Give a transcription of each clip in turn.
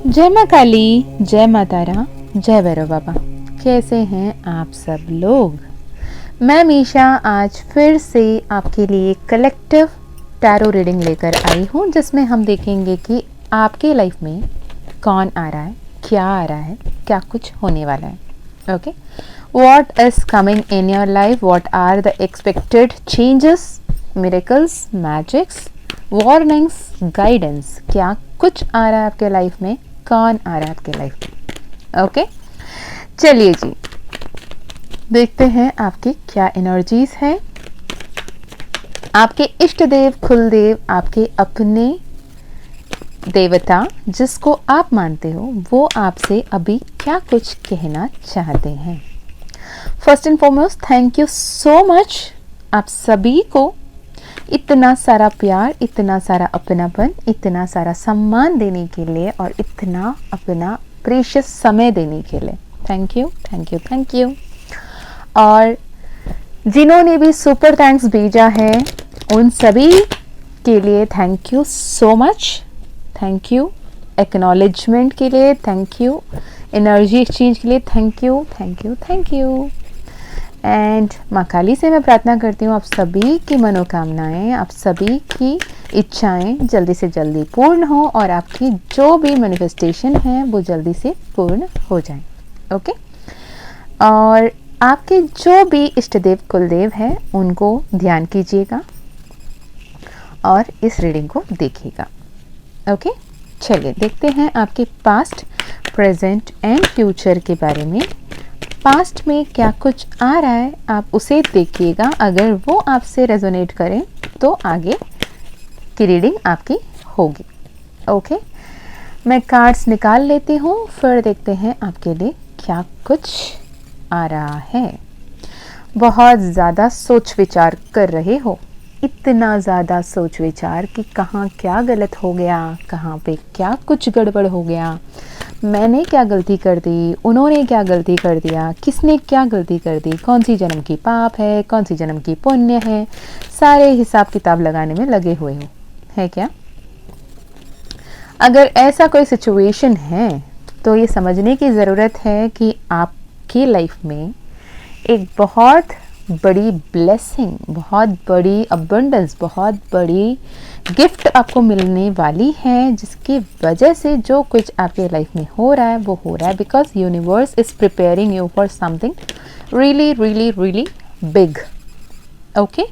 जय माँ काली, जय माँ तारा, जय भैरव बाबा। कैसे हैं आप सब लोग? मैं मीशा आज फिर से आपके लिए कलेक्टिव टैरो रीडिंग लेकर आई हूँ, जिसमें हम देखेंगे कि आपके लाइफ में कौन आ रहा है, क्या आ रहा है, क्या कुछ होने वाला है। Okay, what is coming in your life, what are the expected changes, miracles, magics, warnings, guidance, क्या कुछ आ रहा है आपके लाइफ में, कौन आ रहा है आपके लाइफ में। ओके, चलिए जी, देखते हैं आपकी क्या एनर्जीज है। आपके इष्ट देव, कुलदेव, आपके अपने देवता जिसको आप मानते हो, वो आपसे अभी क्या कुछ कहना चाहते हैं। First and foremost, thank you so much आप सभी को इतना सारा प्यार, इतना सारा अपनापन, इतना सारा सम्मान देने के लिए और इतना अपना प्रेशियस समय देने के लिए। Thank you, thank you, thank you. और जिन्होंने भी सुपर थैंक्स भेजा है, उन सभी के लिए thank you so much. Thank you acknowledgement के लिए, थैंक यू एनर्जी एक्सचेंज के लिए, thank you, thank you, thank you. And माँ काली से मैं प्रार्थना करती हूँ आप सभी की मनोकामनाएं, आप सभी की इच्छाएं जल्दी से जल्दी पूर्ण हो और आपकी जो भी मैनिफेस्टेशन है वो जल्दी से पूर्ण हो जाए। ओके, और आपके जो भी इष्ट देव, कुलदेव हैं, उनको ध्यान कीजिएगा और इस रीडिंग को देखिएगा। ओके, चलिए देखते हैं आपके पास्ट, प्रेजेंट एंड फ्यूचर के बारे में। पास्ट में क्या कुछ आ रहा है, आप उसे देखिएगा। अगर वो आपसे रेजोनेट करें तो आगे की रीडिंग आपकी होगी। ओके, मैं कार्ड्स निकाल लेती हूँ, फिर देखते हैं आपके लिए क्या कुछ आ रहा है। बहुत ज़्यादा सोच विचार कर रहे हो, इतना ज़्यादा सोच विचार कि कहाँ क्या गलत हो गया, कहाँ पे क्या कुछ गड़बड़ हो गया, मैंने क्या गलती कर दी, उन्होंने क्या गलती कर दिया, किसने क्या गलती कर दी, कौन सी जन्म की पाप है, कौन सी जन्म की पुण्य है, सारे हिसाब किताब लगाने में लगे हुए हो, है क्या? अगर ऐसा कोई सिचुएशन है तो ये समझने की ज़रूरत है कि आपकी लाइफ में एक बहुत बड़ी ब्लेसिंग, बहुत बड़ी अबंडेंस, बहुत बड़ी गिफ्ट आपको मिलने वाली है, जिसकी वजह से जो कुछ आपके लाइफ में हो रहा है वो हो रहा है because universe is preparing you for something really really really big. Okay,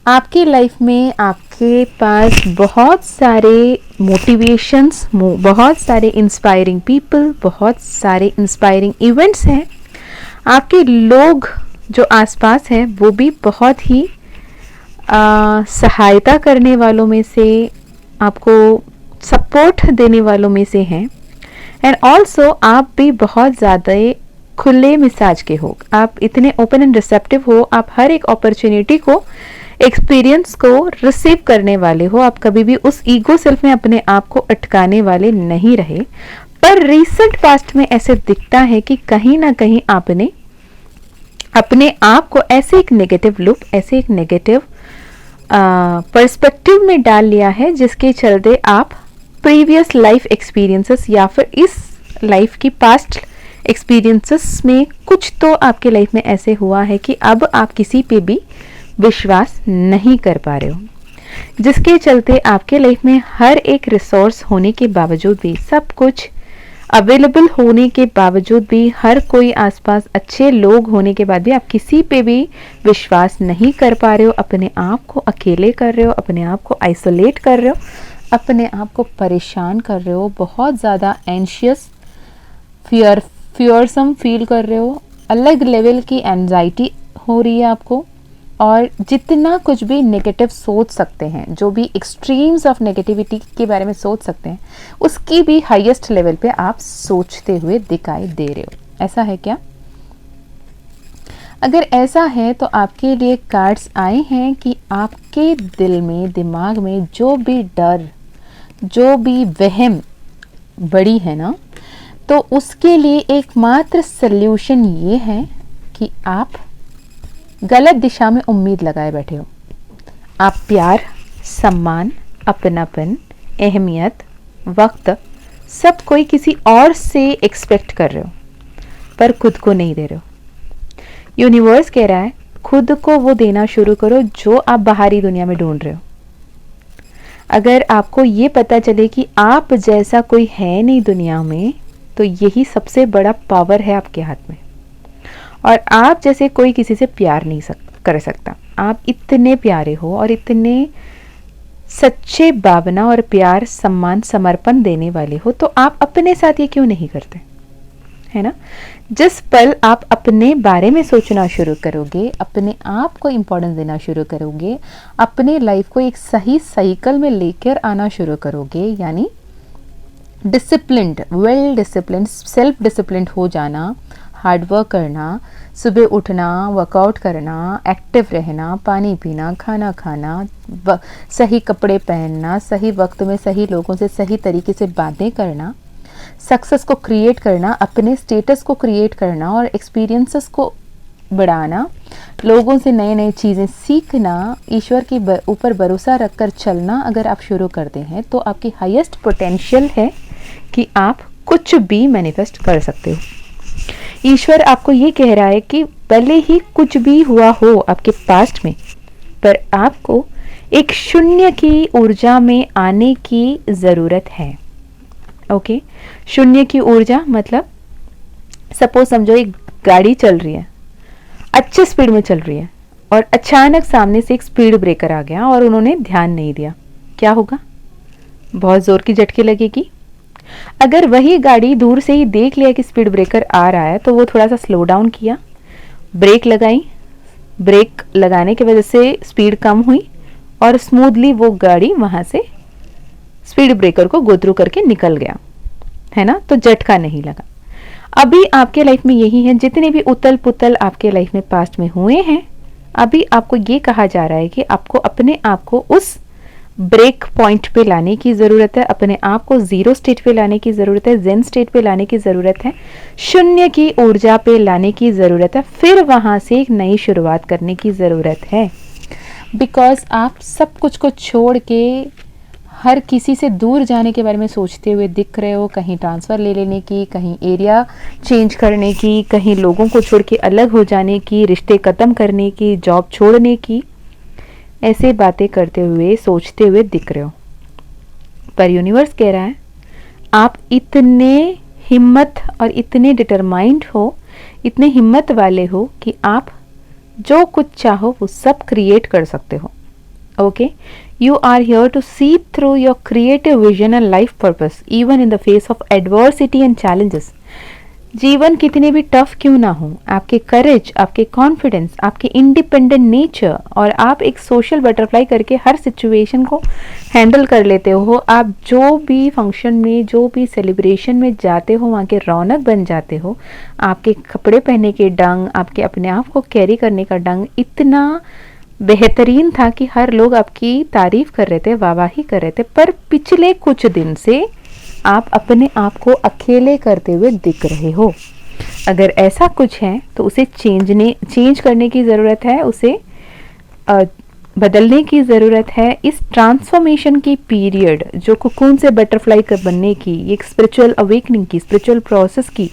आपकी लाइफ में आपके पास बहुत सारे मोटिवेशंस, बहुत सारे इंस्पायरिंग पीपल, बहुत सारे इंस्पायरिंग इवेंट्स हैं। आपके लोग जो आसपास हैं वो भी बहुत ही सहायता करने वालों में से, आपको सपोर्ट देने वालों में से हैं। एंड ऑल्सो आप भी बहुत ज़्यादा खुले मिजाज के हो, आप इतने ओपन एंड रिसेप्टिव हो, आप हर एक अपॉर्चुनिटी को, एक्सपीरियंस को रिसीव करने वाले हो। आप कभी भी उस ईगो सेल्फ में अपने आप को अटकाने वाले नहीं रहे। पर रिसेंट पास्ट में ऐसे दिखता है कि कहीं ना कहीं आपने अपने आप को ऐसे एक नेगेटिव लूप, ऐसे एक नेगेटिव पर्सपेक्टिव में डाल लिया है, जिसके चलते आप प्रीवियस लाइफ एक्सपीरियंसेस या फिर इस लाइफ की पास्ट एक्सपीरियंसेस में कुछ तो आपके लाइफ में ऐसे हुआ है कि अब आप किसी पे भी विश्वास नहीं कर पा रहे हो, जिसके चलते आपके लाइफ में हर एक रिसोर्स होने के बावजूद भी, सब कुछ अवेलेबल होने के बावजूद भी, हर कोई आसपास अच्छे लोग होने के बाद भी आप किसी पे भी विश्वास नहीं कर पा रहे हो, अपने आप को अकेले कर रहे हो, अपने आप को आइसोलेट कर रहे हो, अपने आप को परेशान कर रहे हो, बहुत ज़्यादा एंशियस, फियरसम फील कर रहे हो, अलग लेवल की एंजाइटी हो रही है आपको। और जितना कुछ भी नेगेटिव सोच सकते हैं, जो भी एक्सट्रीम्स ऑफ नेगेटिविटी के बारे में सोच सकते हैं, उसकी भी हाईएस्ट लेवल पे आप सोचते हुए दिखाई दे रहे हो। ऐसा है क्या? अगर ऐसा है तो आपके लिए कार्ड्स आए हैं कि आपके दिल में, दिमाग में जो भी डर, जो भी वहम बड़ी है ना, तो उसके लिए एकमात्र सल्यूशन ये है कि आप गलत दिशा में उम्मीद लगाए बैठे हो। आप प्यार, सम्मान, अपनापन, अहमियत, वक्त, सब कोई किसी और से एक्सपेक्ट कर रहे हो पर खुद को नहीं दे रहे हो। यूनिवर्स कह रहा है खुद को वो देना शुरू करो जो आप बाहरी दुनिया में ढूंढ रहे हो। अगर आपको ये पता चले कि आप जैसा कोई है नहीं दुनिया में, तो यही सबसे बड़ा पावर है आपके हाथ में। और आप जैसे कोई किसी से प्यार नहीं कर सकता। आप इतने प्यारे हो और इतने सच्चे भावना और प्यार, सम्मान, समर्पण देने वाले हो, तो आप अपने साथ ये क्यों नहीं करते, है ना। जिस पल आप अपने बारे में सोचना शुरू करोगे, अपने आप को इम्पोर्टेंस देना शुरू करोगे, अपने लाइफ को एक सही साइकिल में लेकर आना शुरू करोगे, यानी disciplined, well disciplined, self disciplined हो जाना, हार्ड वर्क करना, सुबह उठना, वर्कआउट करना, एक्टिव रहना, पानी पीना, खाना खाना, सही कपड़े पहनना, सही वक्त में सही लोगों से सही तरीके से बातें करना, सक्सेस को क्रिएट करना, अपने स्टेटस को क्रिएट करना और एक्सपीरियंसेस को बढ़ाना, लोगों से नए नए चीज़ें सीखना, ईश्वर के ऊपर भरोसा रखकर चलना अगर आप शुरू करते हैं तो आपकी हाईएस्ट पोटेंशियल है कि आप कुछ भी मैनिफेस्ट कर सकते हो। ईश्वर आपको ये कह रहा है कि भले ही कुछ भी हुआ हो आपके पास्ट में, पर आपको एक शून्य की ऊर्जा में आने की ज़रूरत है। ओके, शून्य की ऊर्जा मतलब सपोज समझो एक गाड़ी चल रही है, अच्छे स्पीड में चल रही है और अचानक सामने से एक स्पीड ब्रेकर आ गया और उन्होंने ध्यान नहीं दिया, क्या होगा? बहुत ज़ोर की झटके लगेगी। अगर वही गाड़ी दूर से ही देख लिया कि स्पीड ब्रेकर आ रहा है तो वो थोड़ा सा स्लो डाउन किया, ब्रेक लगाई, ब्रेक लगाने की वजह से स्पीड कम हुई और स्मूथली वो गाड़ी वहाँ से स्पीड ब्रेकर को गो थ्रू करके निकल गया, है ना, तो झटका नहीं लगा। अभी आपके लाइफ में यही है, जितने भी उतल पुतल आपके लाइफ में पास्ट में हुए हैं, अभी आपको ये कहा जा रहा है कि आपको अपने आप को उस ब्रेक पॉइंट पे लाने की ज़रूरत है, अपने आप को ज़ीरो स्टेट पे लाने की ज़रूरत है, जेन स्टेट पे लाने की ज़रूरत है, शून्य की ऊर्जा पे लाने की ज़रूरत है, फिर वहाँ से एक नई शुरुआत करने की ज़रूरत है। बिकॉज आप सब कुछ को छोड़ के हर किसी से दूर जाने के बारे में सोचते हुए दिख रहे हो, कहीं ट्रांसफ़र ले लेने की, कहीं एरिया चेंज करने की, कहीं लोगों को छोड़ के अलग हो जाने की, रिश्ते ख़त्म करने की, जॉब छोड़ने की, ऐसे बातें करते हुए सोचते हुए दिख रहे हो। पर यूनिवर्स कह रहा है आप इतने हिम्मत और इतने डिटरमाइंड हो, इतने हिम्मत वाले हो कि आप जो कुछ चाहो वो सब क्रिएट कर सकते हो। Okay, you are here to see through your creative vision and life purpose even in the face of adversity and challenges। जीवन कितने भी टफ क्यों ना हो, आपके करेज, आपके कॉन्फिडेंस, आपके इंडिपेंडेंट नेचर और आप एक सोशल बटरफ्लाई करके हर सिचुएशन को हैंडल कर लेते हो। आप जो भी फंक्शन में, जो भी सेलिब्रेशन में जाते हो वहाँ के रौनक बन जाते हो। आपके कपड़े पहनने के ढंग, आपके अपने आप को कैरी करने का ढंग इतना बेहतरीन था कि हर लोग आपकी तारीफ कर रहे थे, वाहवाही कर रहे थे। पर पिछले कुछ दिन से आप अपने आप को अकेले करते हुए दिख रहे हो। अगर ऐसा कुछ है तो उसे चेंज करने की ज़रूरत है, उसे बदलने की ज़रूरत है। इस ट्रांसफॉर्मेशन की पीरियड, जो कुकून से बटरफ्लाई बनने की, एक स्पिरिचुअल अवेकनिंग की, स्पिरिचुअल प्रोसेस की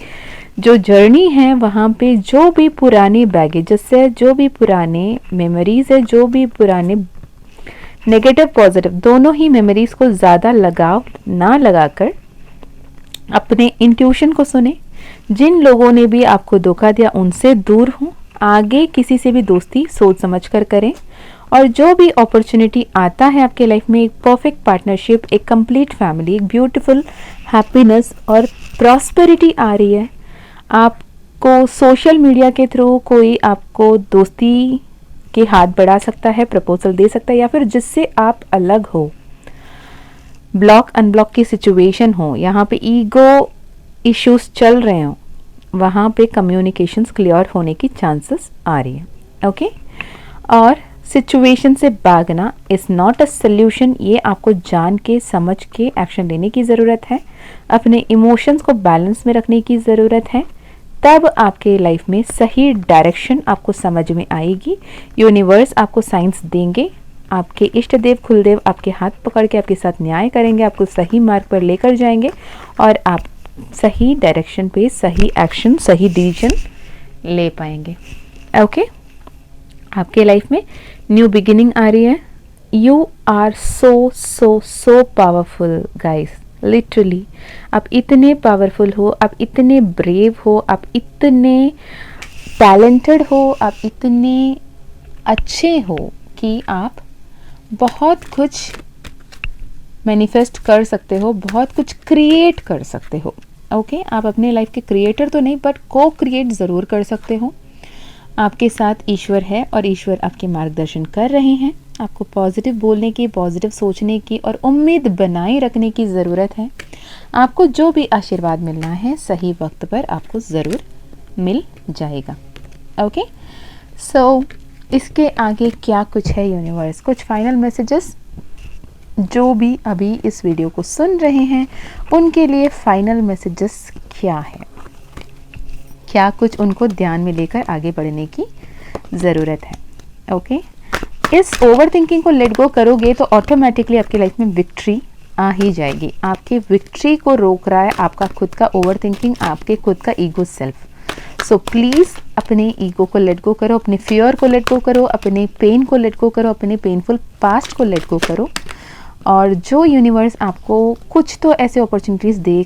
जो जर्नी है, वहाँ पे जो भी पुराने बैगेजेस है, जो भी पुराने मेमोरीज है, जो भी पुराने नेगेटिव पॉजिटिव दोनों ही मेमोरीज को ज़्यादा लगाव ना लगाकर अपने इंट्यूशन को सुने। जिन लोगों ने भी आपको धोखा दिया उनसे दूर हो, आगे किसी से भी दोस्ती सोच समझ कर करें। और जो भी अपॉर्चुनिटी आता है आपके लाइफ में, एक परफेक्ट पार्टनरशिप, एक कंप्लीट फैमिली, एक ब्यूटीफुल हैप्पीनेस और प्रॉस्पेरिटी आ रही है, आपको सोशल मीडिया के थ्रू कोई आपको दोस्ती के हाथ बढ़ा सकता है, प्रपोजल दे सकता है, या फिर जिससे आप अलग हो, ब्लॉक अनब्लॉक की सिचुएशन हो, यहाँ पे ईगो इश्यूज चल रहे हो, वहाँ पे कम्युनिकेशंस क्लियर होने की चांसेस आ रही है। ओके, और सिचुएशन से भागना इज़ नॉट अ सल्यूशन। ये आपको जान के समझ के एक्शन लेने की ज़रूरत है, अपने इमोशंस को बैलेंस में रखने की ज़रूरत है, तब आपके लाइफ में सही डायरेक्शन आपको समझ में आएगी। यूनिवर्स आपको साइंस देंगे, आपके इष्ट देव कुलदेव आपके हाथ पकड़ के आपके साथ न्याय करेंगे, आपको सही मार्ग पर लेकर जाएंगे और आप सही डायरेक्शन पे सही एक्शन, सही डिसीजन ले पाएंगे। ओके, आपके लाइफ में न्यू बिगिनिंग आ रही है। You are so so so powerful guys, literally आप इतने पावरफुल हो, आप इतने ब्रेव हो, आप इतने टैलेंटेड हो, आप इतने अच्छे हो कि आप बहुत कुछ मैनिफेस्ट कर सकते हो, बहुत कुछ क्रिएट कर सकते हो। ओके, आप अपने लाइफ के क्रिएटर तो नहीं बट को क्रिएट ज़रूर कर सकते हो। आपके साथ ईश्वर है और ईश्वर आपके मार्गदर्शन कर रहे हैं। आपको पॉजिटिव बोलने की, पॉजिटिव सोचने की और उम्मीद बनाए रखने की ज़रूरत है। आपको जो भी आशीर्वाद मिलना है सही वक्त पर आपको ज़रूर मिल जाएगा। ओके, सो इसके आगे क्या कुछ है यूनिवर्स, कुछ फाइनल मैसेजेस जो भी अभी इस वीडियो को सुन रहे हैं उनके लिए फाइनल मैसेजेस क्या है, क्या कुछ उनको ध्यान में लेकर आगे बढ़ने की ज़रूरत है। ओके, इस ओवर थिंकिंग को लेट गो करोगे तो ऑटोमेटिकली आपकी लाइफ में विक्ट्री आ ही जाएगी। आपकी विक्ट्री को रोक रहा है आपका खुद का ओवर थिंकिंग, आपके खुद का ईगो सेल्फ। सो प्लीज़ अपने ईगो को लेट गो करो, अपने फियर को लेट गो करो, अपने पेन को लेट गो करो, अपने पेनफुल पास्ट को लेट गो करो। और जो यूनिवर्स आपको कुछ तो ऐसे अपॉर्चुनिटीज़ दे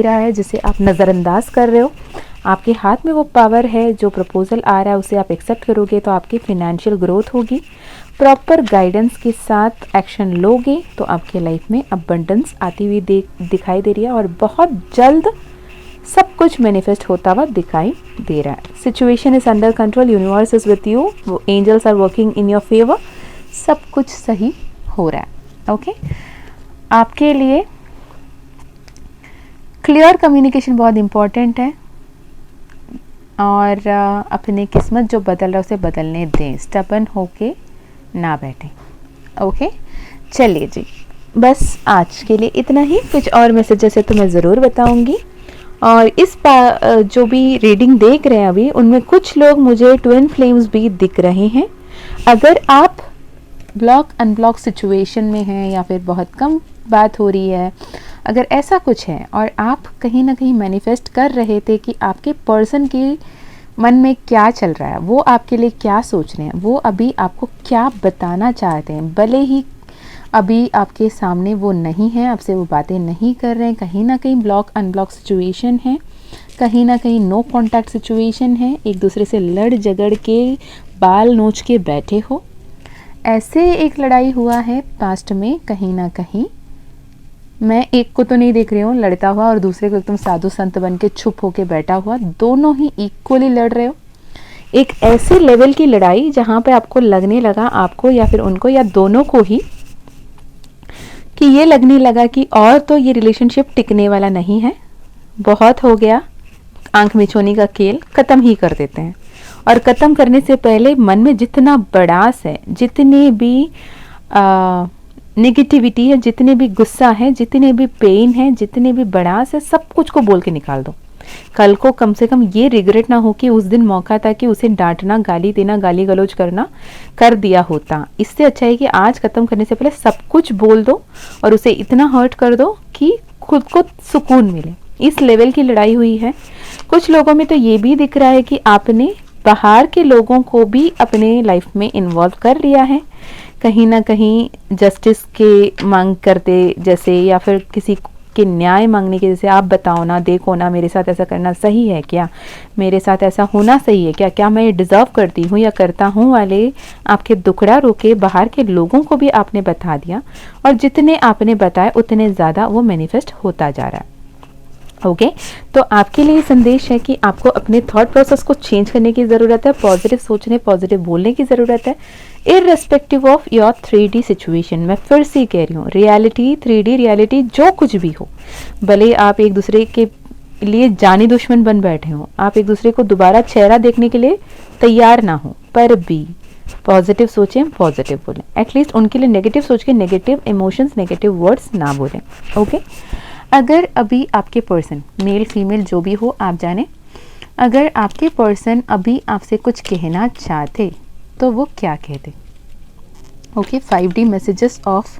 रहा है जिसे आप नज़रअंदाज कर रहे हो, आपके हाथ में वो पावर है। जो प्रपोजल आ रहा है उसे आप एक्सेप्ट करोगे तो आपकी फिनेंशियल ग्रोथ होगी। प्रॉपर गाइडेंस के साथ एक्शन लोगे तो आपके लाइफ में अबंडेंस आती हुई दिखाई दे रही है और बहुत जल्द सब कुछ मैनिफेस्ट होता हुआ दिखाई दे रहा है। Situation is under control, universe is with you, angels are working in your favour, सब कुछ सही हो रहा है। ओके, आपके लिए क्लियर कम्युनिकेशन बहुत इम्पॉर्टेंट है और अपनी किस्मत जो बदल रहा है उसे बदलने दें, स्टबन होके ना बैठें। ओके, चलिए जी, बस आज के लिए इतना ही। कुछ और मैसेजेस है तो मैं ज़रूर बताऊंगी। और इस जो भी रीडिंग देख रहे हैं अभी उनमें कुछ लोग मुझे ट्विन फ्लेम्स भी दिख रहे हैं। अगर आप ब्लॉक अनब्लॉक सिचुएशन में हैं या फिर बहुत कम बात हो रही है, अगर ऐसा कुछ है और आप कहीं ना कहीं मैनिफेस्ट कर रहे थे कि आपके पर्सन के मन में क्या चल रहा है, वो आपके लिए क्या सोच रहे हैं, वो अभी आपको क्या बताना चाहते हैं, भले ही अभी आपके सामने वो नहीं है, आपसे वो बातें नहीं कर रहे हैं, कहीं ना कहीं ब्लॉक अनब्लॉक सिचुएशन है, कहीं ना कहीं नो कांटेक्ट सिचुएशन है, एक दूसरे से लड़ झगड़ के बाल नोच के बैठे हो, ऐसे एक लड़ाई हुआ है पास्ट में। कहीं ना कहीं मैं एक को तो नहीं देख रही हूँ लड़ता हुआ और दूसरे को एकदम साधु संत बन के चुप होके बैठा हुआ, दोनों ही इक्वली लड़ रहे हो। एक ऐसे लेवल की लड़ाई जहाँ पे आपको लगने लगा, आपको या फिर उनको या दोनों को ही, कि ये लगने लगा कि और तो ये रिलेशनशिप टिकने वाला नहीं है, बहुत हो गया, आंख मिचोनी का खेल ख़त्म ही कर देते हैं। और ख़त्म करने से पहले मन में जितना बड़ास है, जितनी भी नेगेटिविटी है, जितने भी गुस्सा है, जितने भी पेन है, जितने भी बड़ास है, सब कुछ को बोल के निकाल दो। कल को कम से कम ये रिग्रेट ना हो कि उस दिन मौका था कि उसे डांटना, गाली देना, गाली गलौज करना कर दिया होता। इससे अच्छा है कि आज ख़त्म करने से पहले सब कुछ बोल दो और उसे इतना हर्ट कर दो कि खुद को सुकून मिले। इस लेवल की लड़ाई हुई है। कुछ लोगों में तो ये भी दिख रहा है कि आपने बाहर के लोगों को भी अपने लाइफ में इन्वॉल्व कर लिया है, कहीं ना कहीं जस्टिस के मांग करते जैसे, या फिर किसी के न्याय मांगने के जैसे, आप बताओ ना, देखो ना, मेरे साथ ऐसा करना सही है क्या, मेरे साथ ऐसा होना सही है क्या, क्या मैं ये डिज़र्व करती हूँ या करता हूँ वाले आपके दुखड़ा रोके बाहर के लोगों को भी आपने बता दिया। और जितने आपने बताए उतने ज़्यादा वो मैनिफेस्ट होता जा रहा है। ओके, तो आपके लिए संदेश है कि आपको अपने थॉट प्रोसेस को चेंज करने की ज़रूरत है, पॉजिटिव सोचने, पॉजिटिव बोलने की ज़रूरत है, irrespective of your 3D situation. मैं फिर से कह रही हूँ, रियलिटी, 3D रियलिटी जो कुछ भी हो, भले आप एक दूसरे के लिए जानी दुश्मन बन बैठे हो, आप एक दूसरे को दोबारा चेहरा देखने के लिए तैयार ना हो, पर भी पॉजिटिव सोचें, पॉजिटिव बोलें। एटलीस्ट उनके लिए नेगेटिव सोच के नेगेटिव इमोशंस, नेगेटिव वर्ड्स ना बोलें। ओके, अगर अभी आपके पर्सन, मेल फीमेल जो भी हो आप जाने, अगर आपके पर्सन अभी आपसे कुछ कहना चाहते तो वो क्या कहते, ओके 5D मैसेजेस ऑफ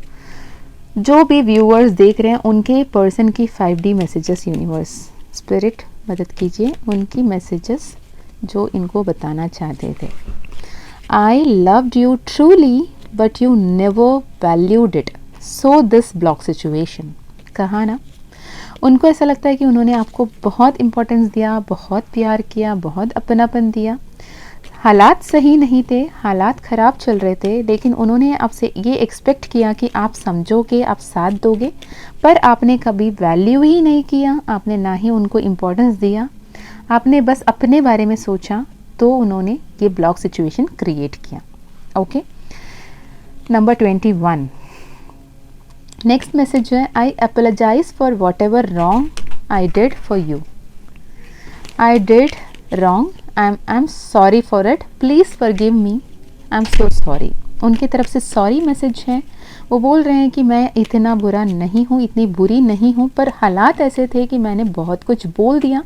जो भी व्यूअर्स देख रहे हैं उनके पर्सन की 5D मैसेजेस यूनिवर्स स्पिरिट मदद कीजिए उनकी मैसेजेस जो इनको बताना चाहते थे। I loved you truly but you never valued it so this block situation. कहा ना, उनको ऐसा लगता है कि उन्होंने आपको बहुत इम्पोर्टेंस दिया, बहुत प्यार किया, बहुत अपनापन दिया। हालात सही नहीं थे, हालात ख़राब चल रहे थे, लेकिन उन्होंने आपसे ये एक्सपेक्ट किया कि आप समझोगे, आप साथ दोगे, पर आपने कभी वैल्यू ही नहीं किया, आपने ना ही उनको इम्पोर्टेंस दिया, आपने बस अपने बारे में सोचा, तो उन्होंने ये ब्लॉक सिचुएशन क्रिएट किया। ओके, नंबर 21 नेक्स्ट मैसेज है, I apologise for whatever wrong I did for you. I did wrong, I am sorry for it, please forgive me, I am so sorry. उनकी तरफ से sorry message है। वो बोल रहे हैं कि मैं इतना बुरा नहीं हूँ, इतनी बुरी नहीं हूँ, पर हालात ऐसे थे कि मैंने बहुत कुछ बोल दिया,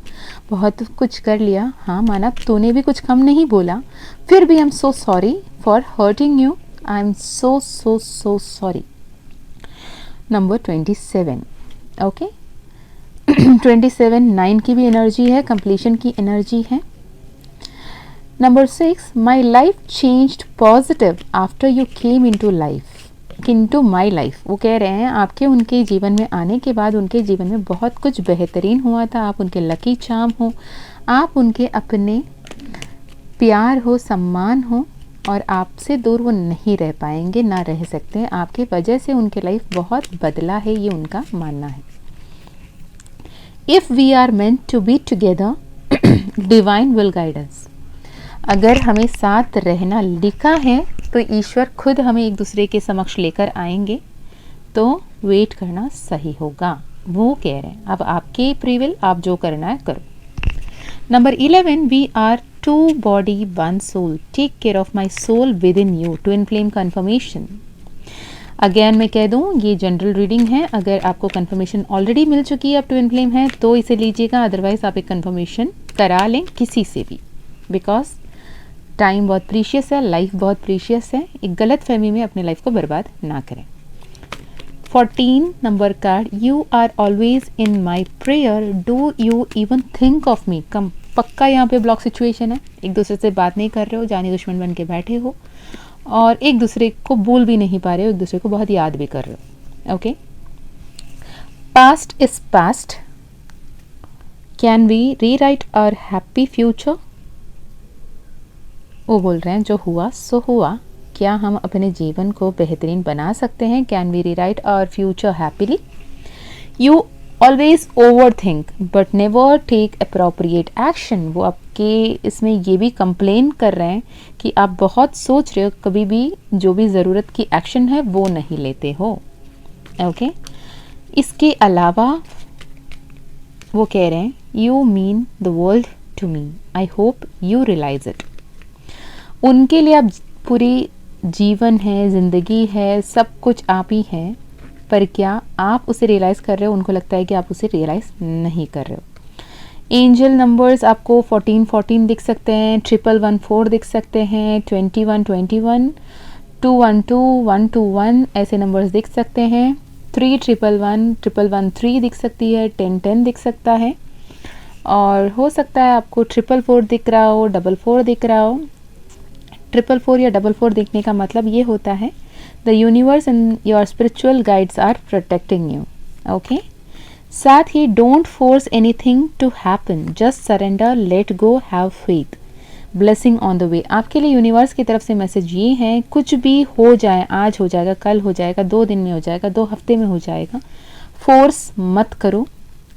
बहुत कुछ कर लिया। हाँ माना, तूने भी कुछ कम नहीं बोला, फिर भी आई am so sorry for hurting you, I am so so so sorry. Number 27 okay 27 9 की भी एनर्जी है, कंप्लीशन की एनर्जी है। Number 6 my life changed positive after you came into my life. वो कह रहे हैं आपके उनके जीवन में आने के बाद उनके जीवन में बहुत कुछ बेहतरीन हुआ था, आप उनके लकी चार्म हो, आप उनके अपने प्यार हो, सम्मान हो, और आपसे दूर वो नहीं रह पाएंगे, ना रह सकते हैं। आपके वजह से उनके लाइफ बहुत बदला है, ये उनका मानना है। If we are meant to be together divine will guide us. अगर हमें साथ रहना लिखा है तो ईश्वर खुद हमें एक दूसरे के समक्ष लेकर आएंगे, तो वेट करना सही होगा। वो कह रहे हैं अब आपके प्रीविल, आप जो करना है करो। Number 11 we are two body one soul, take care of my soul within you, twin flame confirmation. अगेन मैं कह दूं ये जनरल रीडिंग है, अगर आपको कन्फर्मेशन ऑलरेडी मिल चुकी है, आप ट्विन फ्लेम है तो इसे लीजिएगा, अदरवाइज आप एक कन्फर्मेशन करा लें किसी से भी, बिकॉज टाइम बहुत प्रीशियस है, लाइफ बहुत प्रीशियस है। एक गलत फहमी में अपने लाइफ को बर्बाद ना करें। 14 number card, you are always in my prayer, do you even think of me. कम पक्का यहाँ पे ब्लॉक सिचुएशन है, एक दूसरे से बात नहीं कर रहे हो, जानी दुश्मन बन के बैठे हो, और एक दूसरे को बोल भी नहीं पा रहे हो, एक दूसरे को बहुत याद भी कर रहे हो। Okay, past is past, can we rewrite our happy future. वो बोल रहे हैं जो हुआ सो हुआ, क्या हम अपने जीवन को बेहतरीन बना सकते हैं? Can we rewrite our future happily. You always over think but never take appropriate action. वो आपके इसमें ये भी कंप्लेन कर रहे हैं कि आप बहुत सोच रहे हो, कभी भी जो भी ज़रूरत की एक्शन है वो नहीं लेते हो। ओके, इसके अलावा वो कह रहे हैं you mean the world to me, I hope you realise it. उनके लिए आप पूरी जीवन है, ज़िंदगी है, सब कुछ आप ही हैं, पर क्या आप उसे रियलाइज़ कर रहे हो? उनको लगता है कि आप उसे रियलाइज़ नहीं कर रहे हो। एंजल नंबर्स आपको 1414 दिख सकते हैं, 1114 दिख सकते हैं, 2121, 212, 121 ऐसे नंबर्स दिख सकते हैं, 3111, 1113 दिख सकती है, 1010 दिख सकता है, और हो सकता है आपको 444 दिख रहा हो, 44 दिख रहा हो। 444 या 44 दिखने का मतलब ये होता है the universe and your spiritual guides are protecting you. Okay, साथ ही don't force anything to happen, just surrender, let go, have faith, blessing on the way. आपके लिए यूनिवर्स की तरफ से मैसेज ये है, कुछ भी हो जाए, आज हो जाएगा, कल हो जाएगा, 2 दिन में हो जाएगा, 2 हफ्ते में हो जाएगा, फोर्स मत करो,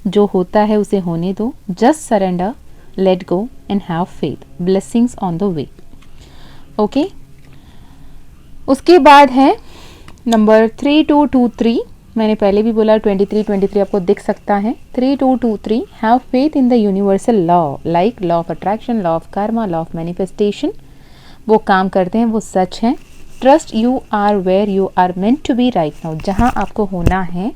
जो होता है उसे होने दो, just surrender, let go and have faith, blessings on the way. Okay, उसके बाद है नंबर 3223। मैंने पहले भी बोला 2323 आपको दिख सकता है। 3223, have faith in the universal law, like law of attraction, law of karma, law of manifestation. वो काम करते हैं, वो सच हैं। Trust you are where you are meant to be right now. जहाँ आपको होना है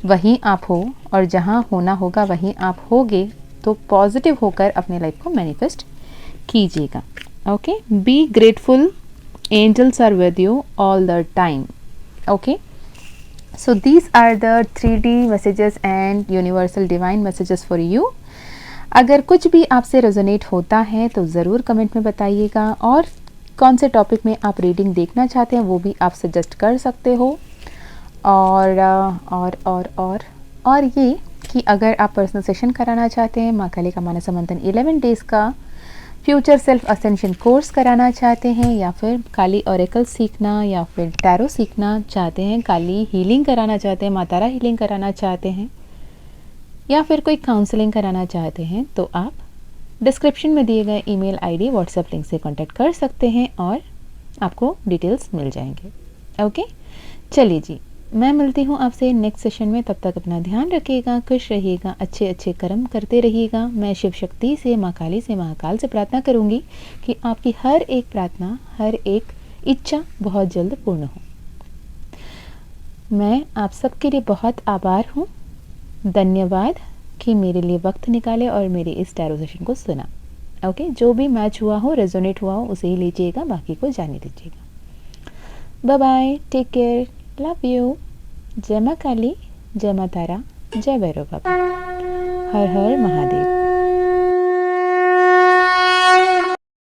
वहीं आप हो, और जहाँ होना होगा वहीं आप होगे। तो पॉजिटिव होकर अपने लाइफ को मैनिफेस्ट कीजिएगा। Okay, be grateful angels are with you all the time. Okay, so these are the 3D messages and universal divine messages for you. अगर कुछ भी आपसे रेजोनेट होता है तो ज़रूर कमेंट में बताइएगा, और कौन से टॉपिक में आप रीडिंग देखना चाहते हैं वो भी आप सजेस्ट कर सकते हो। और ये कि अगर आप पर्सनल सेशन कराना चाहते हैं, माँ काली का मानस मंथन 11 डेज़ का फ्यूचर सेल्फ असेंशन कोर्स कराना चाहते हैं, या फिर काली ओरेकल सीखना या फिर टैरो सीखना चाहते हैं, काली हीलिंग कराना चाहते हैं, मातारा हीलिंग कराना चाहते हैं, या फिर कोई काउंसलिंग कराना चाहते हैं, तो आप डिस्क्रिप्शन में दिए गए ईमेल आईडी व्हाट्सएप लिंक से कांटेक्ट कर सकते हैं और आपको डिटेल्स मिल जाएंगे। ओके, चलिए जी, मैं मिलती हूँ आपसे नेक्स्ट सेशन में। तब तक अपना ध्यान रखिएगा, खुश रहिएगा, अच्छे अच्छे कर्म करते रहिएगा। मैं शिव शक्ति से, माँ काली से, महाकाल से प्रार्थना करूँगी कि आपकी हर एक प्रार्थना, हर एक इच्छा बहुत जल्द पूर्ण हो। मैं आप सबके लिए बहुत आभार हूँ। धन्यवाद कि मेरे लिए वक्त निकाले और मेरे इस टैरो सेशन को सुना। ओके, जो भी मैच हुआ हो, रेजोनेट हुआ हो, उसे ही लीजिएगा, बाकी को जाने दीजिएगा। Bye bye, take care, love you. जय माँ काली, जय माँ तारा, जय भैरव बाबा। हर हर महादेव।